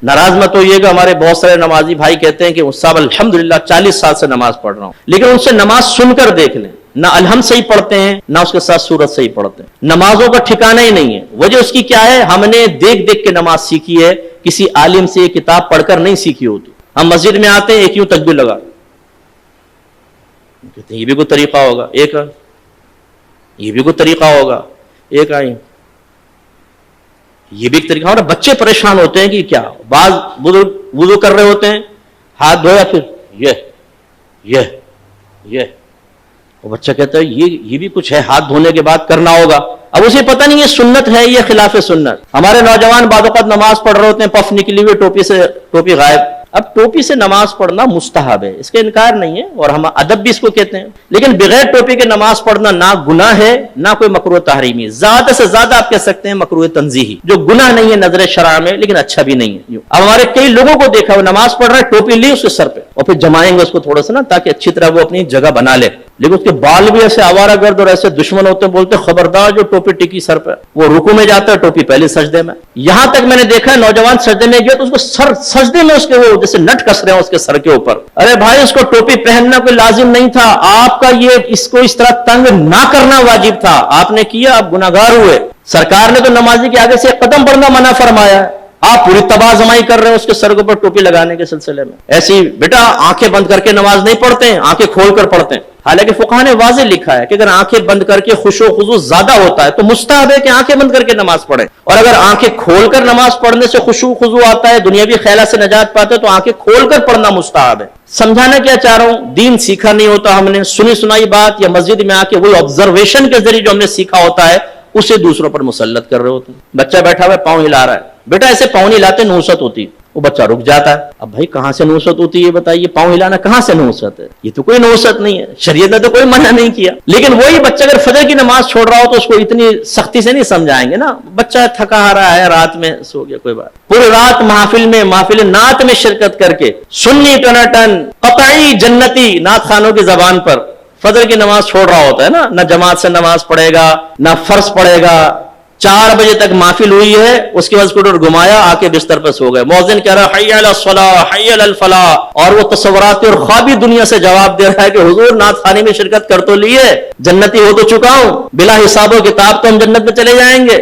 नाराज मत होइएगा, हमारे बहुत सारे नमाजी भाई कहते हैं कि साहब अल्हम्दुलिल्लाह 40 साल से नमाज पढ़ रहा हूं, लेकिन उनसे नमाज सुनकर देख लें, ना अलहम सही पढ़ते हैं ना उसके साथ सूरत सही पढ़ते हैं, नमाजों का ठिकाना ही नहीं है। वजह उसकी क्या है? हमने देख देख के नमाज सीखी है, किसी आलिम से किताब पढ़कर नहीं सीखी होती। हम मस्जिद में आते हैं, एक यूं तकबीर लगा, कहते हैं ये भी कोई तरीका होगा, एक ये भी कोई तरीका होगा, एक आई ये भी एक तरीका होगा। बच्चे परेशान होते हैं कि क्या, बाज बुजुर्ग वुजू कर रहे होते हैं, हाथ धोया, फिर ये वो बच्चा कहता है ये भी कुछ है, हाथ धोने के बाद करना होगा। अब उसे पता नहीं है सुन्नत है या खिलाफ सुन्नत। हमारे नौजवान बाज़ नमाज पढ़ रहे होते हैं, पफ निकली हुई, टोपी गायब। अब टोपी से नमाज पढ़ना मुस्तहब है, इसका इनकार नहीं है, और हम अदब भी इसको कहते हैं, लेकिन बगैर टोपी के नमाज पढ़ना ना गुनाह है ना कोई मकरूह तहरीमी, ज्यादा से ज्यादा आप कह सकते हैं मकरूह तंजीही, जो गुनाह नहीं है नजर शरअ में, लेकिन अच्छा भी नहीं है। अब हमारे कई लोगों को देखा, वो नमाज पढ़ रहा है, टोपी ली उसके सर पे और फिर जमाएंगे उसको थोड़ा सा ना, ताकि अच्छी तरह वो अपनी जगह बना ले, लेकिन उसके बाल भी ऐसे आवारागर्द और ऐसे दुश्मन होते हैं, बोलते खबरदार जो टोपी टिकी सर पे, वो रुकू में जाता है, टोपी पहले सजदे में। यहां तक मैंने देखा है नौजवान सजदे में गया तो उसको सजदे में उसके वो जैसे नट कस रहे हैं उसके सर के ऊपर। अरे भाई, उसको टोपी पहनना कोई लाजिम नहीं था, आपका ये इसको इस तरह तंग ना करना वाजिब था, आपने किया, आप गुनाहगार हुए। सरकार ने तो नमाजी के आगे से एक कदम बढ़ना मना फरमाया है, आप पूरी तबाजमाई कर रहे हैं उसके सर के ऊपर टोपी लगाने के सिलसिले में। ऐसी बेटा आंखें बंद करके नमाज नहीं पढ़ते हैं, आंखें खोल कर पढ़ते हैं। हालांकि फुक़हा ने वाज़ेह लिखा है कि अगर आंखें बंद करके खुशो खुजू ज्यादा होता है तो मुस्तहब है कि आंखें बंद करके नमाज पढ़े, और अगर आंखें खोलकर नमाज पढ़ने से खुशू खुजू आता है, दुनियावी ख्यालात से नजात पाते हैं, तो आंखें खोलकर पढ़ना मुस्तहब है। समझाना क्या चाह रहा हूं, दीन सीखा नहीं होता हमने, सुनी सुनाई बात या मस्जिद में आके वही ऑब्जर्वेशन के जरिए जो हमने सीखा होता है उसे दूसरों पर मुसल्लत कर रहे होते हैं। बच्चा बैठा हुआ पाँव हिला रहा है, बेटा ऐसे पाँव नहीं हिलाते, नूसत होती है। वो बच्चा रुक जाता है, अब भाई कहां से नूसत होती है बताइए, पाँव हिलाना कहां से नूसत है? ये तो कोई नूसत नहीं है, शरीयत ने तो कोई मना नहीं किया। लेकिन वही बच्चा अगर फजर की नमाज छोड़ रहा हो तो उसको इतनी सख्ती से नहीं समझाएंगे ना, बच्चा थका आ रहा है, रात में सो गया, कोई बात, पूरी रात महफिल नात में शिरकत करके सुन्नी टनाटन कतई जन्नती नात खानों की जबान पर फजर की नमाज छोड़ रहा होता है ना जमात से नमाज पढ़ेगा, ना फर्ज पढ़ेगा। 4 बजे तक महफिल हुई है, उसके बाद उसको घुमाया, आके बिस्तर पर सो गए। मौज़िन कह रहा है हय्या अलस सलाह हय्या अल फलाह, और वो तसव्वुराती और ख्वाबी दुनिया से जवाब दे रहा है कि हुजूर नात खाने में शिरकत कर तो लिए, जन्नती हो तो चुका हूं, बिला हिसाबो किताब तो हम जन्नत में चले जाएंगे।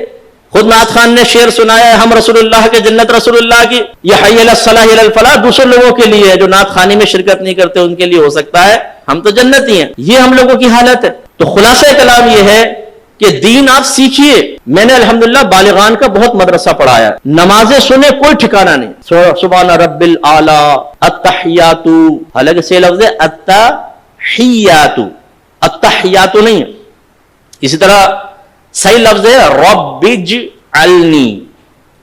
खुद नात खान ने शेर सुनाया है, हम रसूलुल्लाह के जन्नत रसूलुल्लाह की, ये हय्या अलस सलाह हय्या अल फलाह दूसरे लोगों के लिए है, जो नात खाने में शिरकत नहीं करते उनके लिए हो सकता है, हम तो जन्नती हैं। ये हम लोगों की हालत है। तो खुलासा कलाम ये है कि दीन आप सीखिए। मैंने अल्हम्दुलिल्लाह बालिगान का बहुत मदरसा पढ़ाया, नमाजें सुने कोई ठिकाना नहीं, सुभान रब्बिल आला अत्तहियातु, हालांकि से लफ्ज़ है अत्तहियातु, अत्तहियातु नहीं है। इसी तरह सही लफ्ज़ है रब्बिजअलनी,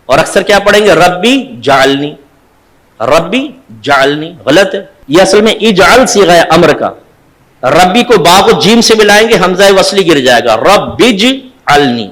और अक्सर क्या पढ़ेंगे रब्बी जालनी, रब्बी जालनी गलत है, यह असल में इजअल सीगा है अम्र का। रब्बी को बा को जीम से मिलाएंगे, हमजा वसली गिर जाएगा, रब्बिज अलनी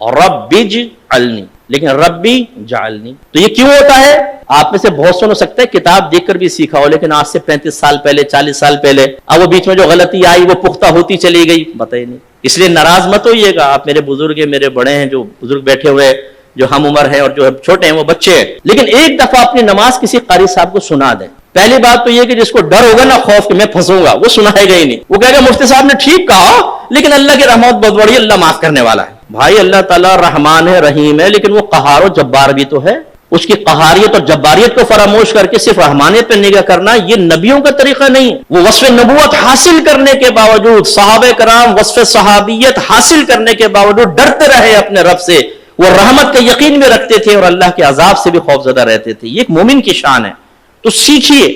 और रब्बिज अलनी, लेकिन रब्बी जालनी। तो ये क्यों होता है? आप में से बहुत सुन हो सकता है किताब देखकर भी सीखा हो, लेकिन आज से 35 साल पहले 40 साल पहले, अब वो बीच में जो गलती आई वो पुख्ता होती चली गई, बताइए नहीं। इसलिए नाराज मत होइएगा, आप मेरे बुजुर्ग हैं, मेरे बड़े हैं, जो बुजुर्ग बैठे हुए जो हम उम्र है और जो छोटे हैं वो बच्चे हैं, लेकिन एक दफा अपनी नमाज किसी कारी साहब को सुना दें। पहली बात तो ये कि जिसको डर होगा ना खौफ कि मैं फंसूंगा, वो सुनाएगा ही नहीं, वो कहेगा मुफ्ती साहब ने ठीक कहा, लेकिन अल्लाह की रहमत बहुत बड़ी, अल्लाह माफ करने वाला है। भाई अल्लाह ताला रहमान है, रहीम है, लेकिन वो कहार और जब्बार भी तो है। उसकी कहारियत और जब्बारियत को फरामोश करके सिर्फ रहमानियत पर निगाह करना ये नबियों का तरीका नहीं है। वो वस्फ़ नबूवत हासिल करने के बावजूद, सहाबे कराम वस्फ़ सहाबियत हासिल करने के बावजूद डरते रहे अपने रब से, वो रहमत का यकीन में रखते थे और अल्लाह के अजाब से भी खौफजदा रहते थे। ये एक मोमिन की शान है। तो सीखिए,